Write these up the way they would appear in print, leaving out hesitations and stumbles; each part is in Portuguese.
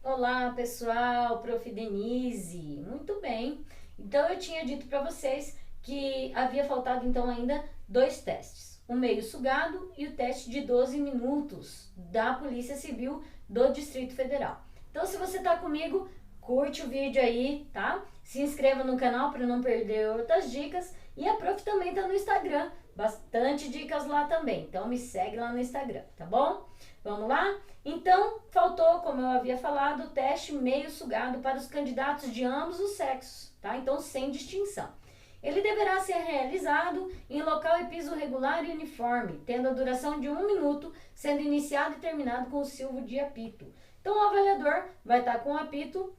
Olá pessoal, Prof. Denise, muito bem. Então eu tinha dito para vocês que havia faltado então ainda dois testes, o meio sugado e o teste de 12 minutos da Polícia Civil do Distrito Federal. Então se você tá comigo, curte o vídeo aí, tá? Se inscreva no canal para não perder outras dicas e a Prof também tá no Instagram, bastante dicas lá também, então me segue lá no Instagram, tá bom? Vamos lá? Então, faltou, como eu havia falado, o teste meio sugado para os candidatos de ambos os sexos, tá? Então, sem distinção. Ele deverá ser realizado em local e piso regular e uniforme, tendo a duração de 1 minuto, sendo iniciado e terminado com o silvo de apito. Então, o avaliador vai estar com o apito.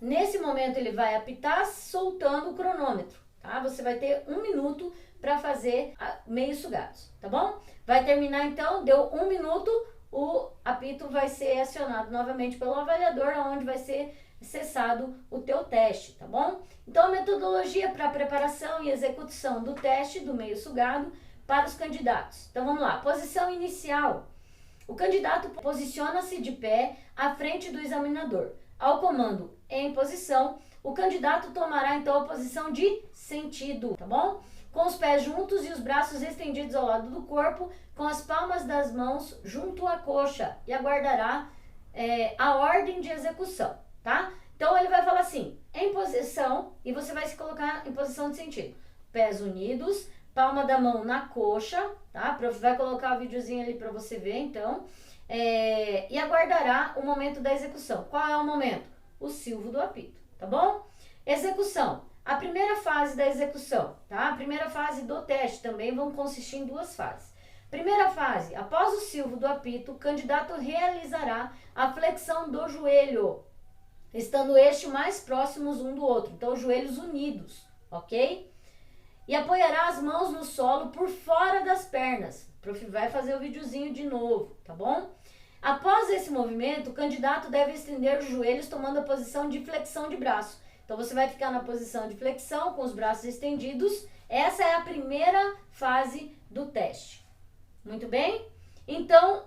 Nesse momento, ele vai apitar soltando o cronômetro, tá? Você vai ter 1 minuto para fazer meio sugados, tá bom? Vai terminar, então, deu 1 minuto, o apito vai ser acionado novamente pelo avaliador, onde vai ser cessado o teu teste, tá bom? Então, a metodologia para preparação e execução do teste do meio sugado para os candidatos. Então, vamos lá. Posição inicial. O candidato posiciona-se de pé à frente do examinador. Ao comando em posição, o candidato tomará, então, a posição de sentido, tá bom? Com os pés juntos e os braços estendidos ao lado do corpo, com as palmas das mãos junto à coxa, e aguardará a ordem de execução, tá? Então, ele vai falar assim, em posição, e você vai se colocar em posição de sentido. Pés unidos, palma da mão na coxa, tá? A prof vai colocar o videozinho ali para você ver, então. E aguardará o momento da execução. Qual é o momento? O silvo do apito, tá bom? Execução. A primeira fase da execução, tá? A primeira fase do teste também vão consistir em 2 fases. Primeira fase, após o silvo do apito, o candidato realizará a flexão do joelho, estando este mais próximos um do outro, então joelhos unidos, ok? E apoiará as mãos no solo por fora das pernas. O prof vai fazer o videozinho de novo, tá bom? Após esse movimento, o candidato deve estender os joelhos tomando a posição de flexão de braço. Então, você vai ficar na posição de flexão, com os braços estendidos. Essa é a primeira fase do teste. Muito bem? Então,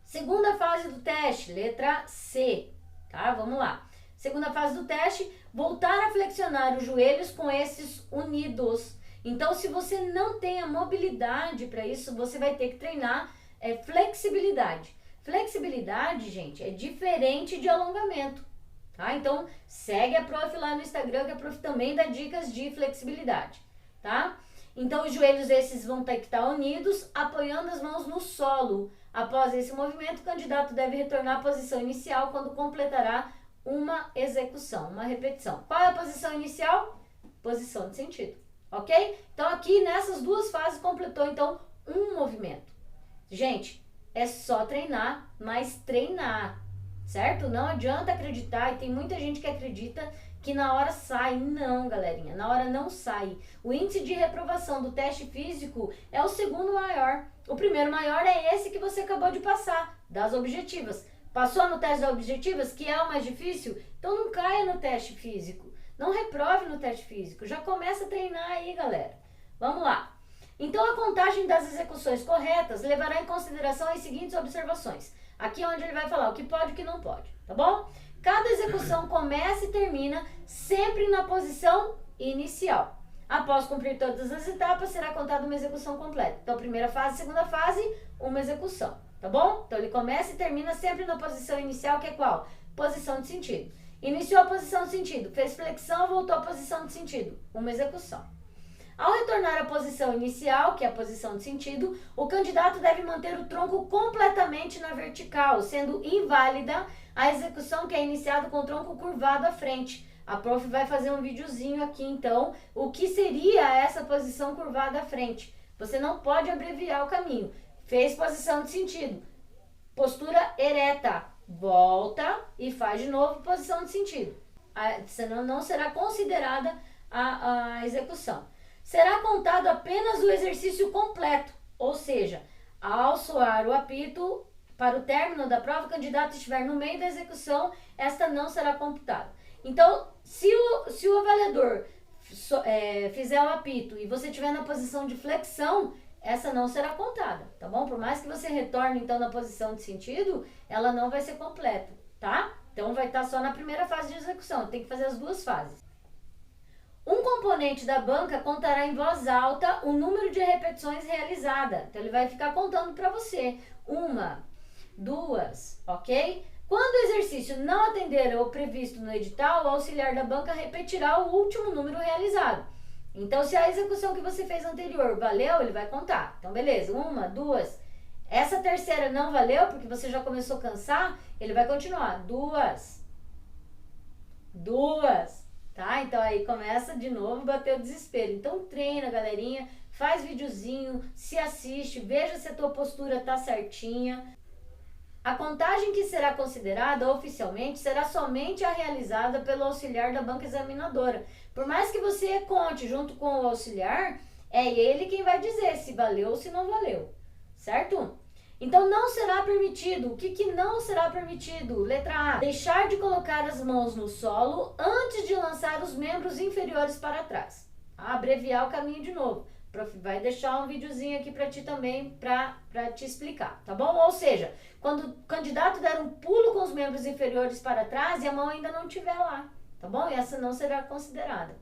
segunda fase do teste, letra C, tá? Vamos lá. Segunda fase do teste, voltar a flexionar os joelhos com esses unidos. Então, se você não tem a mobilidade para isso, você vai ter que treinar flexibilidade. Flexibilidade, gente, é diferente de alongamento. Tá? Então, segue a prof lá no Instagram, que a prof também dá dicas de flexibilidade, tá? Então, os joelhos esses vão ter que estar unidos, apoiando as mãos no solo. Após esse movimento, o candidato deve retornar à posição inicial quando completará uma execução, uma repetição. Qual é a posição inicial? Posição de sentido, ok? Então, aqui nessas 2 fases, completou, então, um movimento. Gente, é só treinar, mas treinar. Certo? Não adianta acreditar, e tem muita gente que acredita que na hora sai. Não, galerinha, na hora não sai. O índice de reprovação do teste físico é o segundo maior. O primeiro maior é esse que você acabou de passar, das objetivas. Passou no teste das objetivas, que é o mais difícil? Então não caia no teste físico. Não reprove no teste físico. Já começa a treinar aí, galera. Vamos lá. Então a contagem das execuções corretas levará em consideração as seguintes observações. Aqui é onde ele vai falar o que pode e o que não pode, tá bom? Cada execução começa e termina sempre na posição inicial. Após cumprir todas as etapas, será contada uma execução completa. Então, primeira fase, segunda fase, uma execução, tá bom? Então, ele começa e termina sempre na posição inicial, que é qual? Posição de sentido. Iniciou a posição de sentido, fez flexão, voltou à posição de sentido, uma execução. Ao retornar à posição inicial, que é a posição de sentido, o candidato deve manter o tronco completamente na vertical, sendo inválida a execução que é iniciada com o tronco curvado à frente. A prof vai fazer um videozinho aqui, então, o que seria essa posição curvada à frente. Você não pode abreviar o caminho. Fez posição de sentido, postura ereta, volta e faz de novo posição de sentido. Senão não será considerada a execução. Será contado apenas o exercício completo, ou seja, ao soar o apito para o término da prova, o candidato estiver no meio da execução, esta não será computada. Então, se o avaliador fizer o apito e você estiver na posição de flexão, essa não será contada, tá bom? Por mais que você retorne, então, na posição de sentido, ela não vai ser completa, tá? Então vai estar só na primeira fase de execução, tem que fazer as duas fases. Um componente da banca contará em voz alta o número de repetições realizada. Então ele vai ficar contando para você. 1, 2, ok? Quando o exercício não atender ao previsto no edital, o auxiliar da banca repetirá o último número realizado. Então, se a execução que você fez anterior valeu, ele vai contar. Então, beleza, 1, 2. Essa terceira não valeu, porque você já começou a cansar, ele vai continuar. 2. Tá? Então, aí começa de novo, bater o desespero. Então, treina, galerinha, faz videozinho, se assiste, veja se a tua postura tá certinha. A contagem que será considerada oficialmente será somente a realizada pelo auxiliar da banca examinadora. Por mais que você conte junto com o auxiliar, é ele quem vai dizer se valeu ou se não valeu, certo? Então não será permitido, o que não será permitido? Letra A, deixar de colocar as mãos no solo antes de lançar os membros inferiores para trás. Abreviar o caminho de novo. O prof vai deixar um videozinho aqui para ti também, para te explicar, tá bom? Ou seja, quando o candidato der um pulo com os membros inferiores para trás e a mão ainda não estiver lá, tá bom? E essa não será considerada.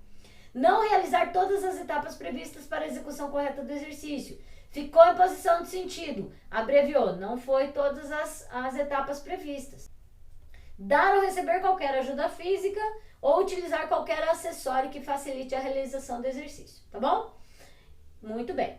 Não realizar todas as etapas previstas para a execução correta do exercício. Ficou em posição de sentido, abreviou, não foi todas as etapas previstas. Dar ou receber qualquer ajuda física ou utilizar qualquer acessório que facilite a realização do exercício, tá bom? Muito bem.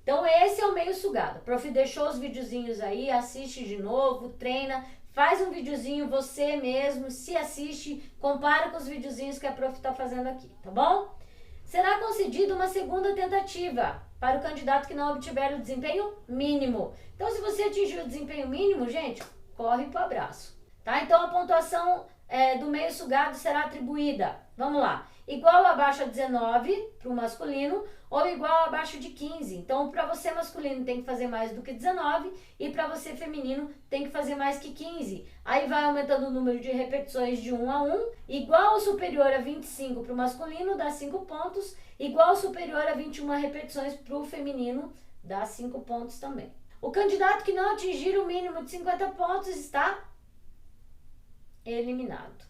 Então esse é o meio sugado. O prof deixou os videozinhos aí, assiste de novo, treina, faz um videozinho você mesmo, se assiste, compara com os videozinhos que a prof está fazendo aqui, tá bom? Será concedida uma segunda tentativa para o candidato que não obtiver o desempenho mínimo. Então se você atingir o desempenho mínimo, gente, corre pro abraço, tá? Então a pontuação do meio sugado será atribuída, vamos lá, igual ou abaixo a 19 para o masculino ou igual ou abaixo de 15. Então, para você masculino tem que fazer mais do que 19 e para você feminino tem que fazer mais que 15. Aí vai aumentando o número de repetições de 1 a 1, igual ou superior a 25 para o masculino, dá 5 pontos, igual ou superior a 21 repetições para o feminino, dá 5 pontos também. O candidato que não atingir o mínimo de 50 pontos está eliminado.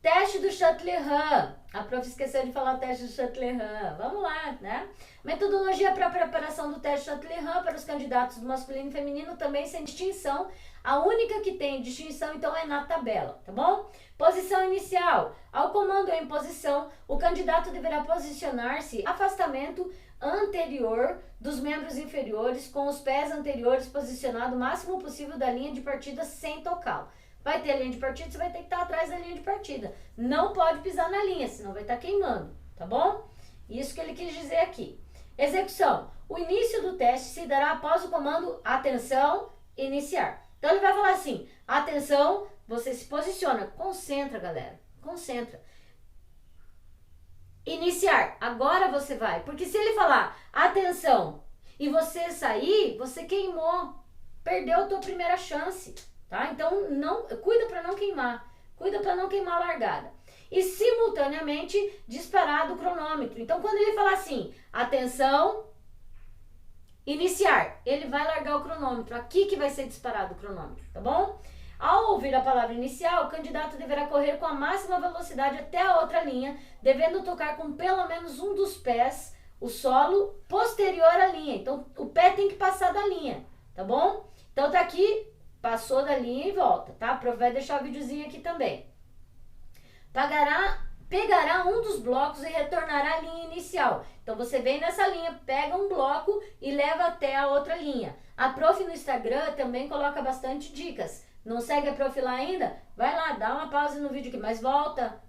Teste do Chatelain. A prof esqueceu de falar o teste do Chatelain. Vamos lá, né? Metodologia para a preparação do teste Chatelain para os candidatos do masculino e feminino também sem distinção. A única que tem distinção, então, é na tabela, tá bom? Posição inicial. Ao comando em posição, o candidato deverá posicionar-se afastamento anterior dos membros inferiores, com os pés anteriores posicionados o máximo possível da linha de partida sem tocá-lo. Vai ter a linha de partida, você vai ter que estar atrás da linha de partida. Não pode pisar na linha, senão vai estar queimando, tá bom? Isso que ele quis dizer aqui. Execução. O início do teste se dará após o comando atenção, iniciar. Então ele vai falar assim, atenção, você se posiciona. Concentra, galera, concentra. Iniciar. Agora você vai. Porque se ele falar atenção e você sair, você queimou. Perdeu a tua primeira chance. Tá? Então, cuida para não queimar. Cuida para não queimar a largada. E simultaneamente disparar do cronômetro. Então, quando ele falar assim, atenção, iniciar, ele vai largar o cronômetro. Aqui que vai ser disparado o cronômetro, tá bom? Ao ouvir a palavra inicial, o candidato deverá correr com a máxima velocidade até a outra linha, devendo tocar com pelo menos um dos pés o solo posterior à linha. Então, o pé tem que passar da linha, tá bom? Então, tá aqui. Passou da linha e volta, tá? A prof vai deixar o videozinho aqui também. Pegará um dos blocos e retornará à linha inicial. Então, você vem nessa linha, pega um bloco e leva até a outra linha. A prof no Instagram também coloca bastante dicas. Não segue a prof lá ainda? Vai lá, dá uma pausa no vídeo aqui, mas volta.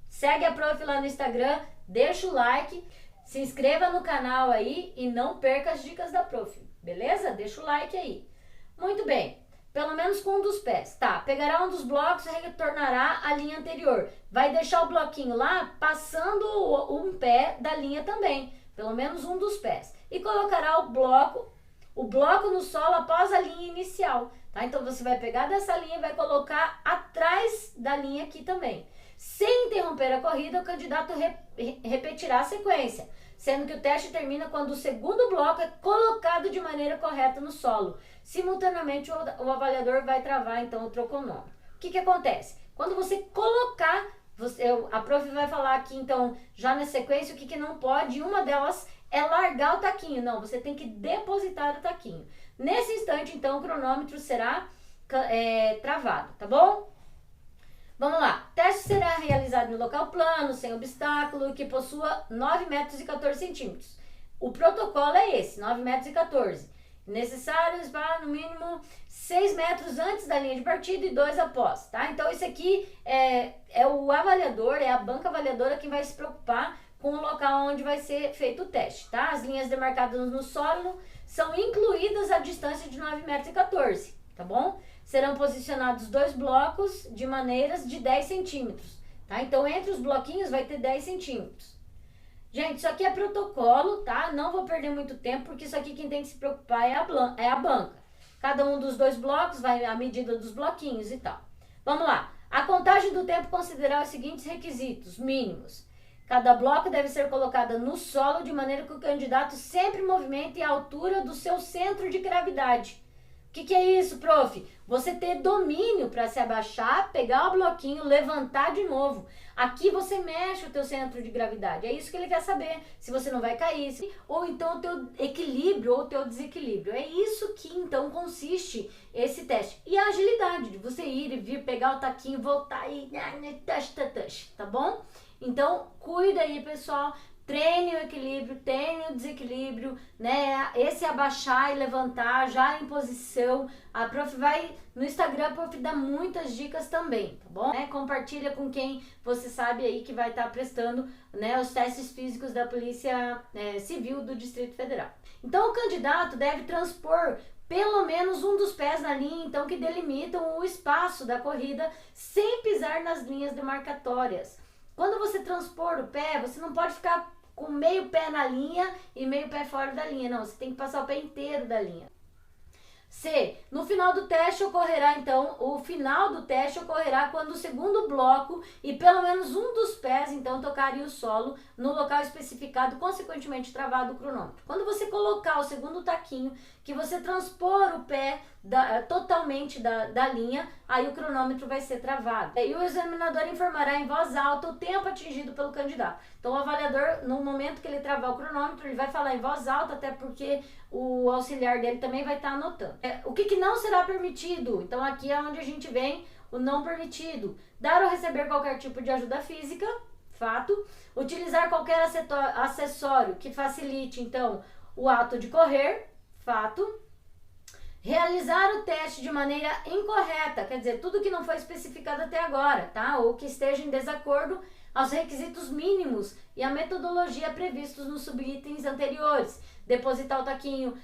Segue a prof lá no Instagram, deixa o like, se inscreva no canal aí e não perca as dicas da prof, beleza? Deixa o like aí. Muito bem, pelo menos com um dos pés. Tá, pegará um dos blocos e retornará à linha anterior. Vai deixar o bloquinho lá, passando um pé da linha também. Pelo menos um dos pés. E colocará o bloco no solo após a linha inicial. Tá? Então você vai pegar dessa linha e vai colocar atrás da linha aqui também. Sem interromper a corrida, o candidato repetirá a sequência, sendo que o teste termina quando o segundo bloco é colocado de maneira correta no solo. Simultaneamente, o avaliador vai travar, então, o cronômetro. que acontece? Quando você colocar, a prof vai falar aqui, então, já na sequência, o que não pode, uma delas é largar o taquinho. Não, você tem que depositar o taquinho. Nesse instante, então, o cronômetro será travado, tá bom? Vamos lá. O teste será realizado em local plano, sem obstáculo e que possua 9 metros e 14 centímetros. O protocolo é esse, 9 metros e 14. Necessários para, no mínimo, 6 metros antes da linha de partida e 2 após, tá? Então, isso aqui é o avaliador, é a banca avaliadora que vai se preocupar com o local onde vai ser feito o teste, tá? As linhas demarcadas no solo são incluídas a distância de 9 metros e 14, tá bom? Serão posicionados 2 blocos de maneiras de 10 centímetros, tá? Então, entre os bloquinhos vai ter 10 centímetros. Gente, isso aqui é protocolo, tá? Não vou perder muito tempo, porque isso aqui quem tem que se preocupar é a banca. Cada um dos 2 blocos vai à medida dos bloquinhos e tal. Vamos lá. A contagem do tempo considerará os seguintes requisitos mínimos. Cada bloco deve ser colocado no solo de maneira que o candidato sempre movimente a altura do seu centro de gravidade. O que é isso, prof? Você ter domínio para se abaixar, pegar o bloquinho, levantar de novo. Aqui você mexe o teu centro de gravidade. É isso que ele quer saber. Se você não vai cair, ou então o teu equilíbrio ou o teu desequilíbrio. É isso que então consiste esse teste. E a agilidade de você ir e vir, pegar o taquinho, voltar e tá bom? Então, cuida aí, pessoal. Treine o equilíbrio, treine o desequilíbrio, né? Esse abaixar e levantar já em posição. A prof vai no Instagram, a prof dá muitas dicas também, tá bom? Compartilha com quem você sabe aí que vai estar prestando, né, os testes físicos da Polícia Civil do Distrito Federal. Então, o candidato deve transpor pelo menos um dos pés na linha, então, que delimitam o espaço da corrida sem pisar nas linhas demarcatórias. Quando você transpor o pé, você não pode ficar com meio pé na linha e meio pé fora da linha. Não, você tem que passar o pé inteiro da linha. C. No final do teste ocorrerá, então, o final do teste ocorrerá quando o segundo bloco e pelo menos um dos pés, então, tocarem o solo no local especificado, consequentemente travado o cronômetro. Quando você colocar o segundo taquinho, que você transpor o pé totalmente da linha, aí o cronômetro vai ser travado. E o examinador informará em voz alta o tempo atingido pelo candidato. Então, o avaliador, no momento que ele travar o cronômetro, ele vai falar em voz alta, até porque o auxiliar dele também vai estar anotando. O que não será permitido? Então, aqui é onde a gente vem o não permitido. Dar ou receber qualquer tipo de ajuda física, fato. Utilizar qualquer acessório que facilite, então, o ato de correr, fato. Realizar o teste de maneira incorreta, quer dizer, tudo que não foi especificado até agora, tá? Ou que esteja em desacordo aos requisitos mínimos e a metodologia previstos nos subitens anteriores. Depositar o taquinho,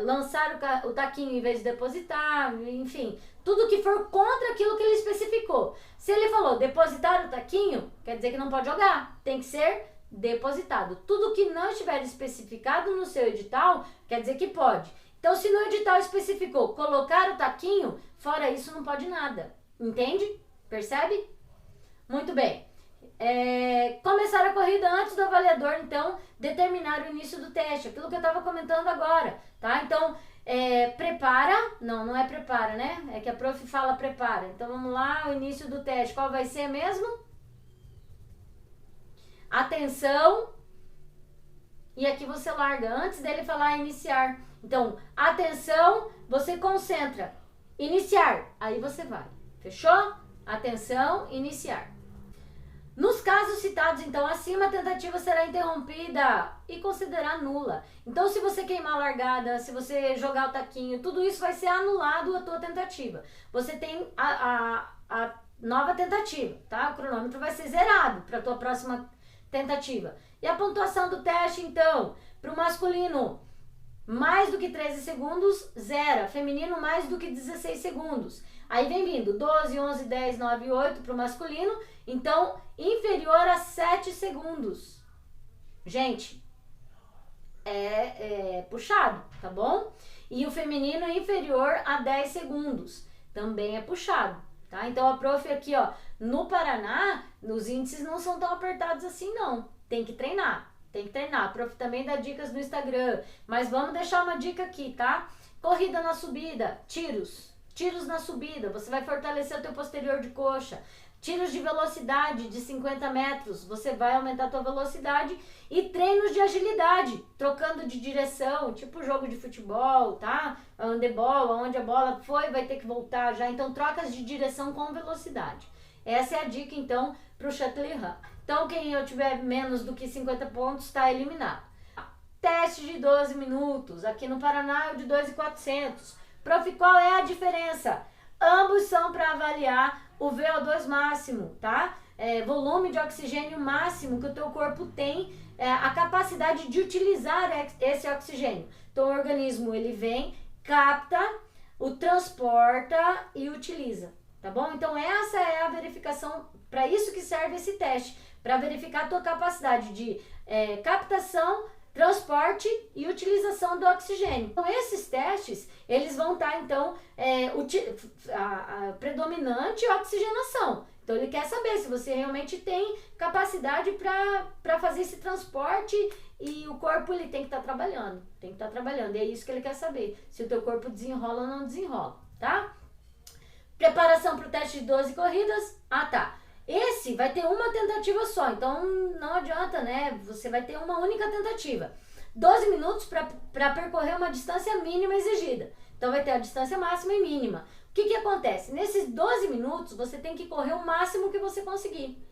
lançar o taquinho em vez de depositar, enfim, tudo que for contra aquilo que ele especificou. Se ele falou depositar o taquinho, quer dizer que não pode jogar, tem que ser depositado. Tudo que não estiver especificado no seu edital, quer dizer que pode. Então, se no edital especificou colocar o taquinho, fora isso não pode nada. Entende? Percebe? Muito bem. Começar a corrida antes do avaliador, então, determinar o início do teste. Aquilo que eu estava comentando agora, tá? Então, prepara. Não é prepara, né? É que a prof fala prepara. Então, vamos lá, o início do teste. Qual vai ser mesmo? Atenção. E aqui você larga, antes dele falar iniciar. Então, atenção, você concentra. Iniciar, aí você vai. Fechou? Atenção, iniciar. Nos casos citados, então, acima, a tentativa será interrompida e considerada nula. Então, se você queimar a largada, se você jogar o taquinho, tudo isso vai ser anulado a tua tentativa. Você tem a nova tentativa, tá? O cronômetro vai ser zerado para a tua próxima tentativa. E a pontuação do teste, então, para o masculino, mais do que 13 segundos, zera. Feminino, mais do que 16 segundos. Aí vem vindo 12, 11, 10, 9, 8 para o masculino. Então, inferior a 7 segundos. Gente, é puxado, tá bom? E o feminino inferior a 10 segundos. Também é puxado, tá? Então, a prof aqui, ó, no Paraná, os índices não são tão apertados assim, não. Tem que treinar. Tem que treinar. A prof também dá dicas no Instagram. Mas vamos deixar uma dica aqui, tá? Corrida na subida, tiros. tiros na subida, você vai fortalecer o teu posterior de coxa. Tiros de velocidade de 50 metros, você vai aumentar a tua velocidade. E treinos de agilidade, trocando de direção, tipo jogo de futebol, tá? Handebol, onde a bola foi, vai ter que voltar já. Então, trocas de direção com velocidade. Essa é a dica, então, para o Shuttle Run. Então, quem eu tiver menos do que 50 pontos está eliminado. Teste de 12 minutos, aqui no Paraná é o de 2.400. Prof, qual é a diferença? Ambos são para avaliar o VO2 máximo, tá? Volume de oxigênio máximo que o teu corpo tem, a capacidade de utilizar esse oxigênio. Então, o organismo, ele vem, capta, o transporta e utiliza, tá bom? Então, essa é a verificação, para isso que serve esse teste, para verificar a tua capacidade de captação, transporte e utilização do oxigênio. Então, esses testes, eles vão estar, então, predominante oxigenação. Então, ele quer saber se você realmente tem capacidade para fazer esse transporte e o corpo, ele tem que estar trabalhando. Tem que estar trabalhando. E é isso que ele quer saber, se o teu corpo desenrola ou não desenrola, tá? Preparação para o teste de 12 corridas. Ah, tá. Esse vai ter uma tentativa só, então não adianta, né? Você vai ter uma única tentativa. 12 minutos para percorrer uma distância mínima exigida. Então vai ter a distância máxima e mínima. O que acontece? Nesses 12 minutos você tem que correr o máximo que você conseguir.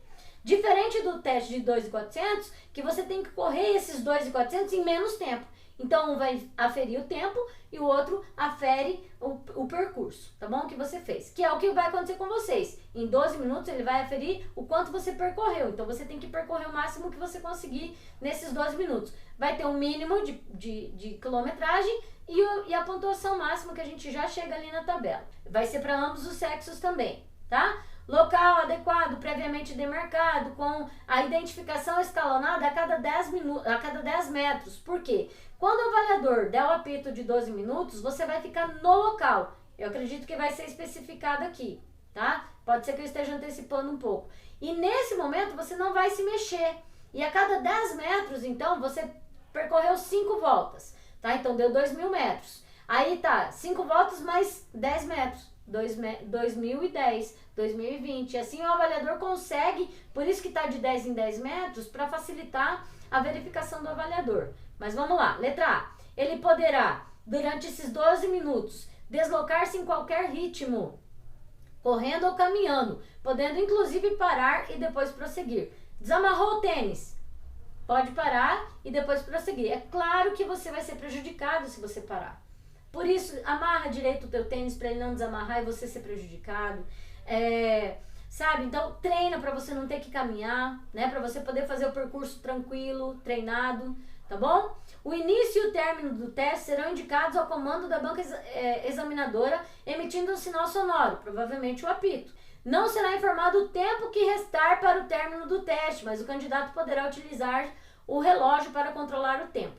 Diferente do teste de 2.400, que você tem que correr esses 2.400 em menos tempo. Então um vai aferir o tempo e o outro afere o percurso, tá bom? Que você fez. Que é o que vai acontecer com vocês. Em 12 minutos ele vai aferir o quanto você percorreu. Então você tem que percorrer o máximo que você conseguir nesses 12 minutos. Vai ter um mínimo de quilometragem e a pontuação máxima que a gente já chega ali na tabela. Vai ser para ambos os sexos também, tá? Local adequado, previamente demarcado, com a identificação escalonada a cada 10 metros. Por quê? Quando o avaliador der o apito de 12 minutos, você vai ficar no local. Eu acredito que vai ser especificado aqui, tá? Pode ser que eu esteja antecipando um pouco. E nesse momento você não vai se mexer. E a cada 10 metros, então, você percorreu 5 voltas, tá? Então deu 2.000 metros. Aí tá, 5 voltas mais 10 metros. 2010, 2020. Assim o avaliador consegue, por isso que está de 10 em 10 metros, para facilitar a verificação do avaliador. Mas vamos lá, letra A. Ele poderá, durante esses 12 minutos, deslocar-se em qualquer ritmo, correndo ou caminhando, podendo inclusive parar e depois prosseguir. Desamarrou o tênis, pode parar e depois prosseguir. É claro que você vai ser prejudicado se você parar. Por isso, amarra direito o teu tênis para ele não desamarrar e você ser prejudicado. Sabe? Então, treina para você não ter que caminhar, né? Para você poder fazer o percurso tranquilo, treinado, tá bom? O início e o término do teste serão indicados ao comando da banca examinadora, emitindo um sinal sonoro, provavelmente o apito. Não será informado o tempo que restar para o término do teste, mas o candidato poderá utilizar o relógio para controlar o tempo.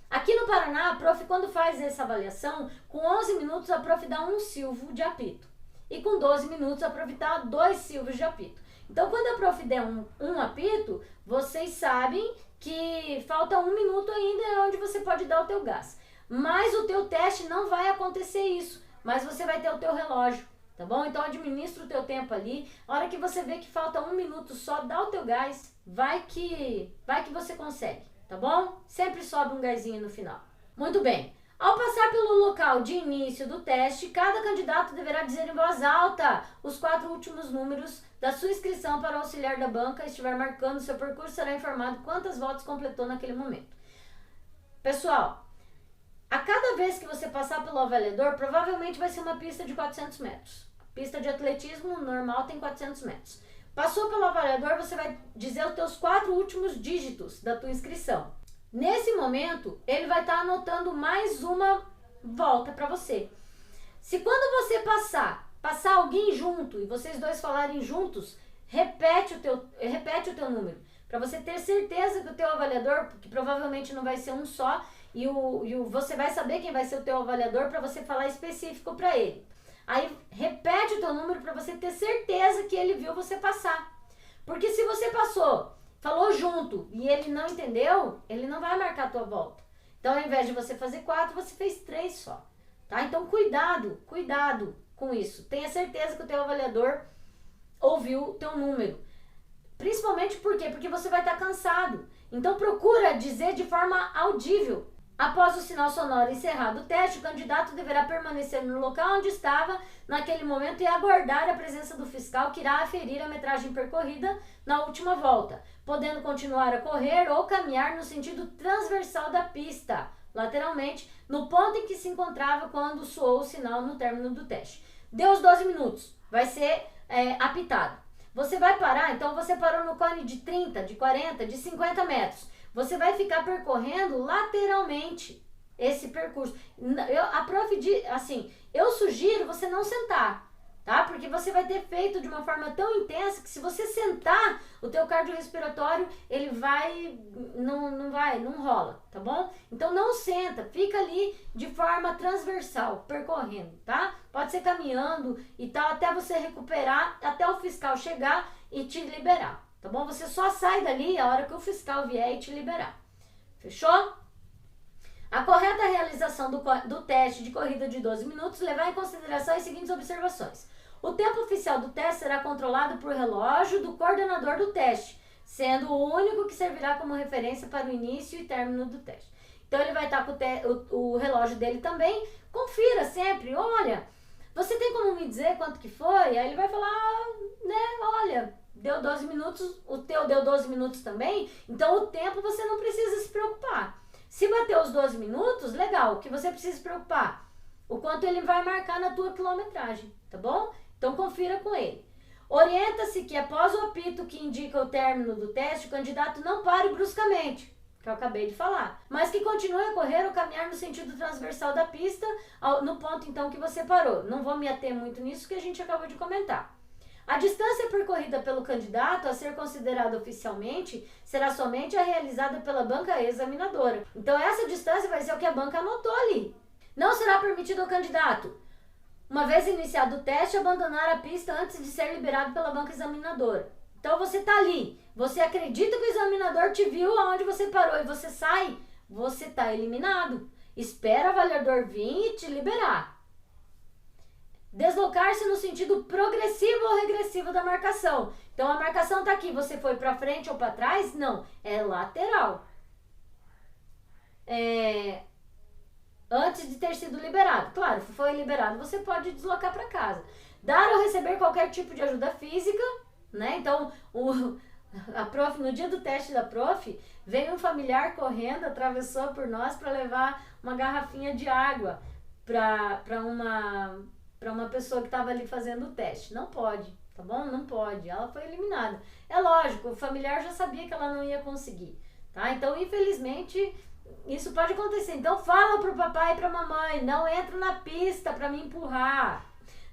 Aqui no Paraná, a prof, quando faz essa avaliação, com 11 minutos a prof dá um silvo de apito. E com 12 minutos a prof dá 2 silvos de apito. Então, quando a prof der um apito, vocês sabem que falta 1 minuto ainda onde você pode dar o teu gás. Mas o teu teste não vai acontecer isso, mas você vai ter o teu relógio, tá bom? Então, administra o teu tempo ali. A hora que você vê que falta 1 minuto só, dá o teu gás, vai que você consegue. Tá bom? Sempre sobe um gásinho no final. Muito bem. Ao passar pelo local de início do teste, cada candidato deverá dizer em voz alta os 4 últimos números da sua inscrição para o auxiliar da banca. Estiver marcando seu percurso, será informado quantas voltas completou naquele momento. Pessoal, a cada vez que você passar pelo avaliador, provavelmente vai ser uma pista de 400 metros. Pista de atletismo normal tem 400 metros. Passou pelo avaliador, você vai dizer os teus 4 últimos dígitos da tua inscrição. Nesse momento, ele vai estar anotando mais uma volta para você. Se quando você passar alguém junto e vocês dois falarem juntos, repete o teu número. Para você ter certeza que o teu avaliador, porque provavelmente não vai ser um só, você vai saber quem vai ser o teu avaliador para você falar específico para ele. Aí repete o teu número para você ter certeza que ele viu você passar. Porque se você falou junto e ele não entendeu, ele não vai marcar a tua volta. Então, ao invés de você fazer 4, você fez 3 só. Tá? Então, cuidado com isso. Tenha certeza que o teu avaliador ouviu o teu número. Principalmente por quê? Porque você vai estar cansado. Então procura dizer de forma audível. Após o sinal sonoro encerrado o teste, o candidato deverá permanecer no local onde estava naquele momento e aguardar a presença do fiscal que irá aferir a metragem percorrida na última volta, podendo continuar a correr ou caminhar no sentido transversal da pista, lateralmente, no ponto em que se encontrava quando soou o sinal no término do teste. Deu os 12 minutos, vai ser apitado. Você vai parar, então você parou no cone de 30, de 40, de 50 metros. Você vai ficar percorrendo lateralmente esse percurso. A prof diz, assim, eu sugiro você não sentar, tá? Porque você vai ter feito de uma forma tão intensa que se você sentar, o teu cardiorrespiratório, ele vai, não rola, tá bom? Então não senta, fica ali de forma transversal, percorrendo, tá? Pode ser caminhando e tal, até você recuperar, até o fiscal chegar e te liberar. Tá bom? Você só sai dali a hora que o fiscal vier e te liberar. Fechou? A correta realização do teste de corrida de 12 minutos levar em consideração as seguintes observações. O tempo oficial do teste será controlado por relógio do coordenador do teste, sendo o único que servirá como referência para o início e término do teste. Então ele vai estar com o relógio dele também. Confira sempre, olha, você tem como me dizer quanto que foi? Aí ele vai falar, né, olha, deu 12 minutos, o teu deu 12 minutos também, então o tempo você não precisa se preocupar. Se bater os 12 minutos, legal, o que você precisa se preocupar? O quanto ele vai marcar na tua quilometragem, tá bom? Então confira com ele. Orienta-se que após o apito que indica o término do teste, o candidato não pare bruscamente, que eu acabei de falar, mas que continue a correr ou caminhar no sentido transversal da pista, no ponto então que você parou. Não vou me ater muito nisso que a gente acabou de comentar. A distância percorrida pelo candidato a ser considerada oficialmente será somente a realizada pela banca examinadora. Então essa distância vai ser o que a banca anotou ali. Não será permitido ao candidato, uma vez iniciado o teste, abandonar a pista antes de ser liberado pela banca examinadora. Então você está ali, você acredita que o examinador te viu aonde você parou e você sai, você está eliminado. Espera o avaliador vir e te liberar. Deslocar-se no sentido progressivo ou regressivo da marcação. Então a marcação está aqui, você foi para frente ou para trás? Não, é lateral. Antes de ter sido liberado. Claro, se foi liberado, você pode deslocar para casa. Dar ou receber qualquer tipo de ajuda física, né? Então, a prof, no dia do teste da prof, veio um familiar correndo, atravessou por nós para levar uma garrafinha de água para uma pessoa que estava ali fazendo o teste. Não pode, tá bom? Não pode. Ela foi eliminada. É lógico, o familiar já sabia que ela não ia conseguir, tá? Então, infelizmente, isso pode acontecer. Então, fala pro papai e pra mamãe, não entra na pista para me empurrar.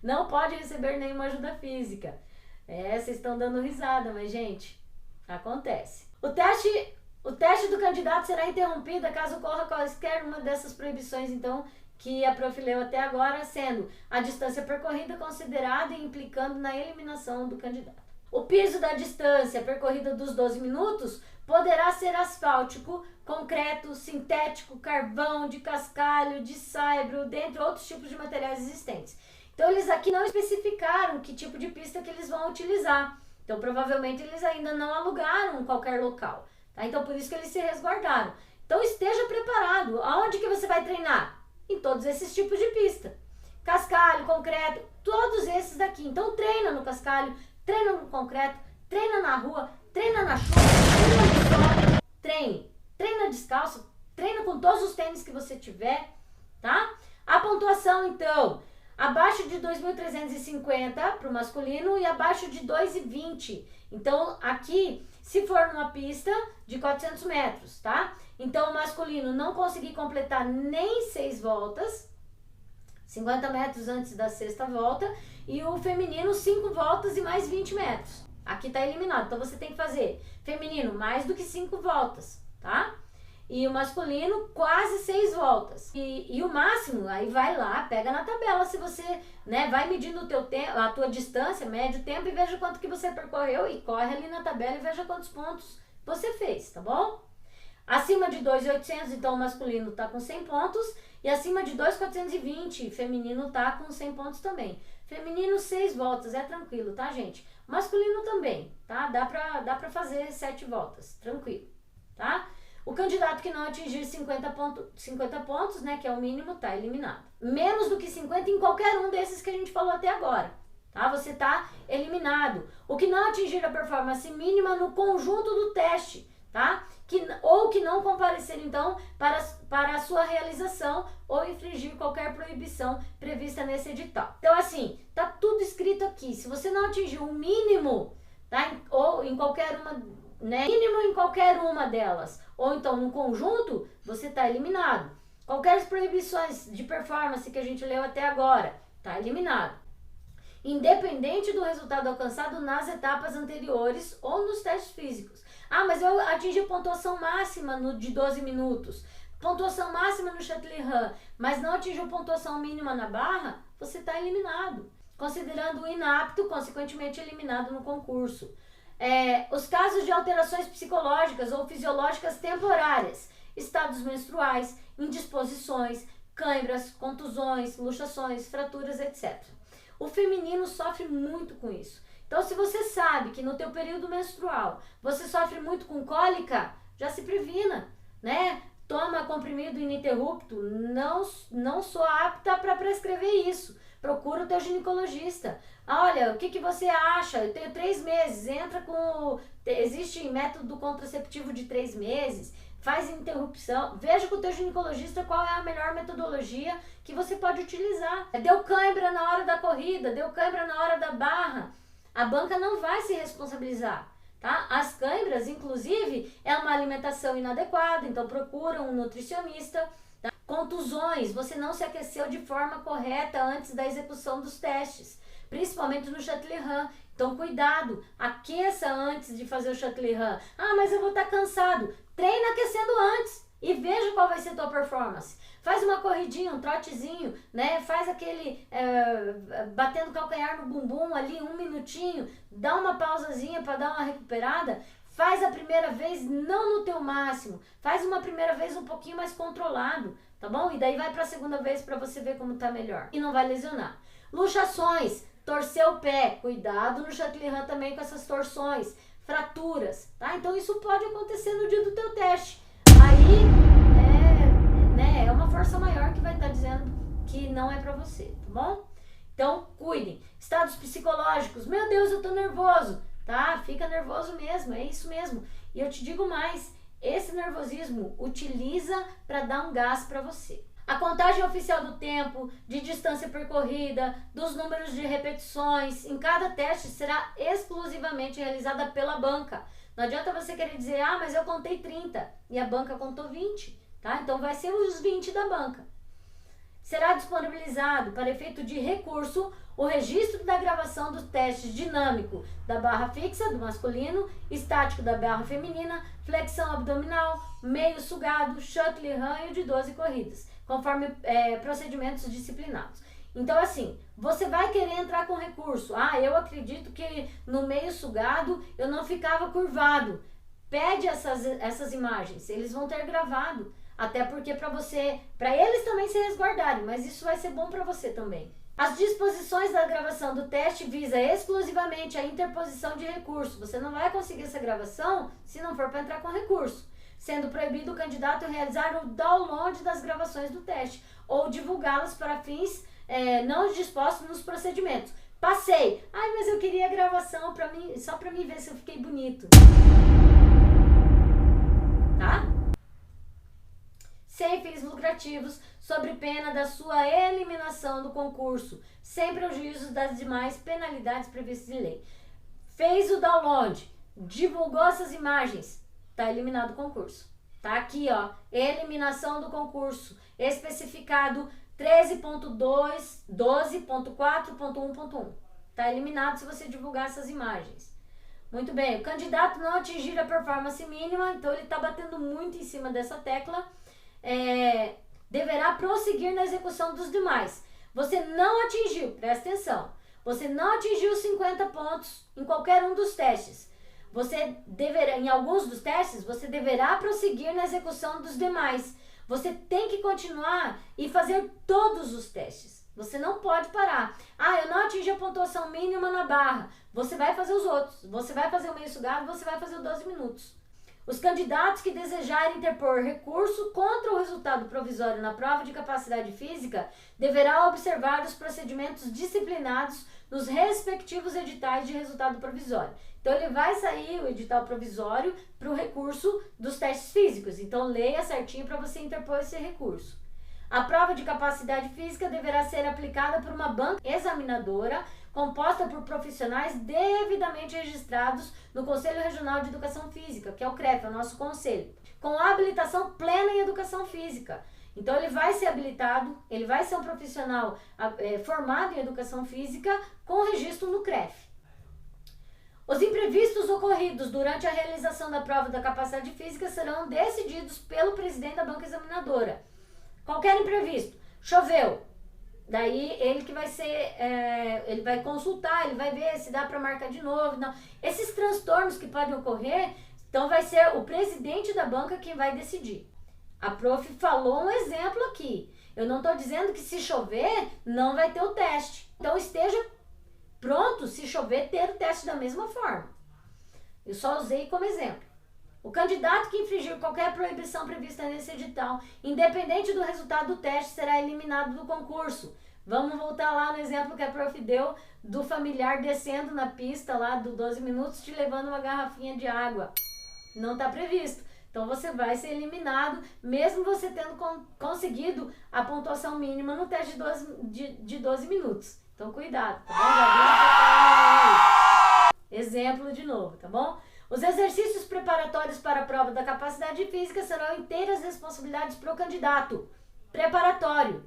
Não pode receber nenhuma ajuda física. Vocês estão dando risada, mas, gente, acontece. O teste do candidato será interrompido caso ocorra qualquer uma dessas proibições, então, que a prof leu até agora, sendo a distância percorrida considerada e implicando na eliminação do candidato. O piso da distância percorrida dos 12 minutos poderá ser asfáltico, concreto, sintético, carvão, de cascalho, de saibro, dentre outros tipos de materiais existentes. Então eles aqui não especificaram que tipo de pista que eles vão utilizar. Então provavelmente eles ainda não alugaram qualquer local, tá? Então por isso que eles se resguardaram. Então esteja preparado. Aonde que você vai treinar? Em todos esses tipos de pista. Cascalho, concreto, todos esses daqui. Então treina no cascalho, treina no concreto, treina na rua, treina na chuva, treina no sol, treina descalço, treina com todos os tênis que você tiver, tá? A pontuação, então, abaixo de 2.350 para o masculino e abaixo de 2.020. Então, aqui, se for numa pista de 400 metros, tá? Então, o masculino não conseguir completar nem 6 voltas, 50 metros antes da 6ª volta, e o feminino 5 voltas e mais 20 metros. Aqui tá eliminado, então você tem que fazer feminino mais do que 5 voltas, tá? E o masculino quase 6 voltas. E o máximo, aí vai lá, pega na tabela, se você, né, vai medindo o teu tempo, a tua distância, mede o tempo e veja quanto que você percorreu e corre ali na tabela e veja quantos pontos você fez, tá bom? Acima de 2.800, então o masculino tá com 100 pontos e acima de 2.420, feminino tá com 100 pontos também. Feminino 6 voltas, é tranquilo, tá, gente? Masculino também, tá? Dá pra fazer 7 voltas, tranquilo, tá? O candidato que não atingir 50 pontos, né, que é o mínimo, tá eliminado. Menos do que 50 em qualquer um desses que a gente falou até agora, tá? Você tá eliminado. O que não atingir a performance mínima no conjunto do teste, tá? Ou que não comparecer, então, para a sua realização ou infringir qualquer proibição prevista nesse edital. Então, assim, tá tudo escrito aqui. Se você não atingir o mínimo, tá? Ou em qualquer uma, né? Mínimo em qualquer uma delas, ou então no conjunto, você tá eliminado. Qualquer proibições de performance que a gente leu até agora, tá eliminado. Independente do resultado alcançado nas etapas anteriores ou nos testes físicos. Ah, mas eu atingi pontuação máxima de 12 minutos, pontuação máxima no Chatelain, mas não atingiu pontuação mínima na barra, você está eliminado, considerando o inapto, consequentemente eliminado no concurso. Os casos de alterações psicológicas ou fisiológicas temporárias, estados menstruais, indisposições, cãibras, contusões, luxações, fraturas, etc. O feminino sofre muito com isso. Então, se você sabe que no teu período menstrual você sofre muito com cólica, já se previna, né? Toma comprimido ininterrupto, não sou apta para prescrever isso. Procura o teu ginecologista. Olha, o que você acha? Eu tenho 3 meses, entra com... Existe método contraceptivo de 3 meses, faz interrupção. Veja com o teu ginecologista qual é a melhor metodologia que você pode utilizar. Deu cãibra na hora da corrida, deu cãibra na hora da barra. A banca não vai se responsabilizar, tá? As cãibras, inclusive, é uma alimentação inadequada, então procura um nutricionista. Tá? Contusões, você não se aqueceu de forma correta antes da execução dos testes, principalmente no Chatelain. Então, cuidado, aqueça antes de fazer o Chatelain. Ah, mas eu vou estar cansado. Treina aquecendo antes e veja qual vai ser a tua performance. Faz uma corridinha, um trotezinho, né? Faz aquele batendo calcanhar no bumbum ali 1 minutinho, dá uma pausazinha para dar uma recuperada. Faz a primeira vez não no teu máximo, faz uma primeira vez um pouquinho mais controlado, tá bom? E daí vai para a segunda vez para você ver como tá melhor e não vai lesionar. Luxações, torcer o pé, cuidado no Chatelain também com essas torções, fraturas, tá? Então isso pode acontecer no dia do teu teste. Aí é uma força maior que vai estar dizendo que não é pra você, tá bom? Então, cuidem. Estados psicológicos. Meu Deus, eu tô nervoso. Tá? Fica nervoso mesmo, é isso mesmo. E eu te digo mais, esse nervosismo utiliza para dar um gás para você. A contagem oficial do tempo, de distância percorrida, dos números de repetições em cada teste será exclusivamente realizada pela banca. Não adianta você querer dizer, ah, mas eu contei 30 e a banca contou 20. Tá? Então vai ser os 20 da banca. Será disponibilizado para efeito de recurso o registro da gravação do teste dinâmico da barra fixa do masculino, estático da barra feminina, flexão abdominal, meio sugado, Chatelain e de 12 corridas, conforme procedimentos disciplinados. Então, assim, você vai querer entrar com recurso. Ah, eu acredito que no meio sugado eu não ficava curvado. Pede essas imagens, eles vão ter gravado. Até porque para eles também se resguardarem, mas isso vai ser bom para você também. As disposições da gravação do teste visa exclusivamente a interposição de recurso. Você não vai conseguir essa gravação se não for para entrar com recurso, sendo proibido o candidato realizar o download das gravações do teste ou divulgá-las para fins não dispostos nos procedimentos. Passei. Ai, mas eu queria a gravação só para mim ver se eu fiquei bonito. Tá? Sem fins lucrativos, sob pena da sua eliminação do concurso, sem prejuízo das demais penalidades previstas em lei. Fez o download, divulgou essas imagens, tá eliminado o concurso. Tá aqui, ó, eliminação do concurso, especificado 13.2, 12.4.1.1. Tá eliminado se você divulgar essas imagens. Muito bem, o candidato não atingir a performance mínima, então ele tá batendo muito em cima dessa tecla, deverá prosseguir na execução dos demais. Você não atingiu, presta atenção, você não atingiu 50 pontos em qualquer um dos testes. Você deverá, em alguns dos testes, você deverá prosseguir na execução dos demais. Você tem que continuar e fazer todos os testes, Você não pode parar. Ah, eu não atingi a pontuação mínima na barra. Você vai fazer os outros. Você vai fazer o meio sugado, você vai fazer o 12 minutos. Os candidatos que desejarem interpor recurso contra o resultado provisório na prova de capacidade física deverão observar os procedimentos disciplinados nos respectivos editais de resultado provisório. Então, ele vai sair o edital provisório para o recurso dos testes físicos. Então, leia certinho para você interpor esse recurso. A prova de capacidade física deverá ser aplicada por uma banca examinadora composta por profissionais devidamente registrados no Conselho Regional de Educação Física, que é o CREF, é o nosso conselho, com habilitação plena em educação física. Então, ele vai ser habilitado, ele vai ser um profissional formado em educação física com registro no CREF. Os imprevistos ocorridos durante a realização da prova da capacidade física serão decididos pelo presidente da banca examinadora. Qualquer imprevisto, choveu, daí ele que vai ser, ele vai consultar, ele vai ver se dá para marcar de novo, não. Esses transtornos que podem ocorrer, então vai ser o presidente da banca quem vai decidir. A prof falou um exemplo aqui, eu não estou dizendo que se chover não vai ter o teste, então esteja pronto se chover ter o teste da mesma forma. Eu só usei como exemplo. O candidato que infringir qualquer proibição prevista nesse edital, independente do resultado do teste, será eliminado do concurso. Vamos voltar lá no exemplo que a prof deu do familiar descendo na pista lá do 12 minutos te levando uma garrafinha de água. Não está previsto. Então você vai ser eliminado, mesmo você tendo conseguido a pontuação mínima no teste de 12 minutos. Então cuidado, tá bom? Exemplo de novo, tá bom? Os exercícios preparatórios para a prova da capacidade física serão inteiras responsabilidades para o candidato. Preparatório.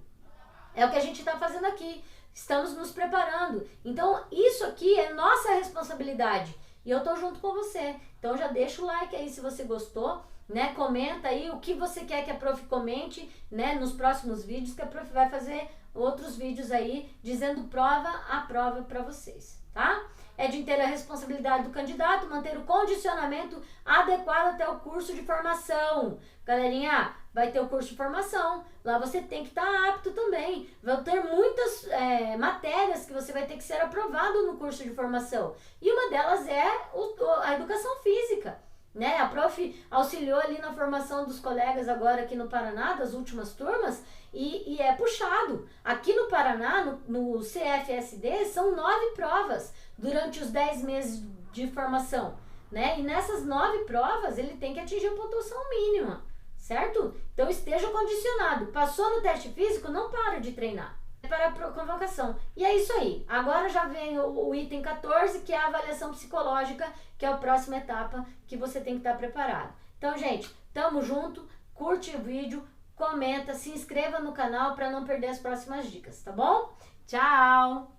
É o que a gente está fazendo aqui. Estamos nos preparando. Então, isso aqui é nossa responsabilidade. E eu tô junto com você. Então, já deixa o like aí se você gostou, né? Comenta aí o que você quer que a prof comente, né? Nos próximos vídeos, que a prof vai fazer outros vídeos aí, dizendo prova a prova para vocês, tá? É de inteira responsabilidade do candidato manter o condicionamento adequado até o curso de formação. Galerinha, vai ter o curso de formação. Lá você tem que estar apto também. Vão ter muitas matérias que você vai ter que ser aprovado no curso de formação. E uma delas é a educação física. Né? A prof auxiliou ali na formação dos colegas agora aqui no Paraná, das últimas turmas, e é puxado. Aqui no Paraná, no CFSD, são 9 provas durante os 10 meses de formação, né? E nessas 9 provas, ele tem que atingir a pontuação mínima, certo? Então, esteja condicionado. Passou no teste físico, não para de treinar. É para a convocação. E é isso aí. Agora já vem o item 14, que é a avaliação psicológica, que é a próxima etapa que você tem que estar preparado. Então, gente, tamo junto. Curte o vídeo, comenta, se inscreva no canal para não perder as próximas dicas, tá bom? Tchau!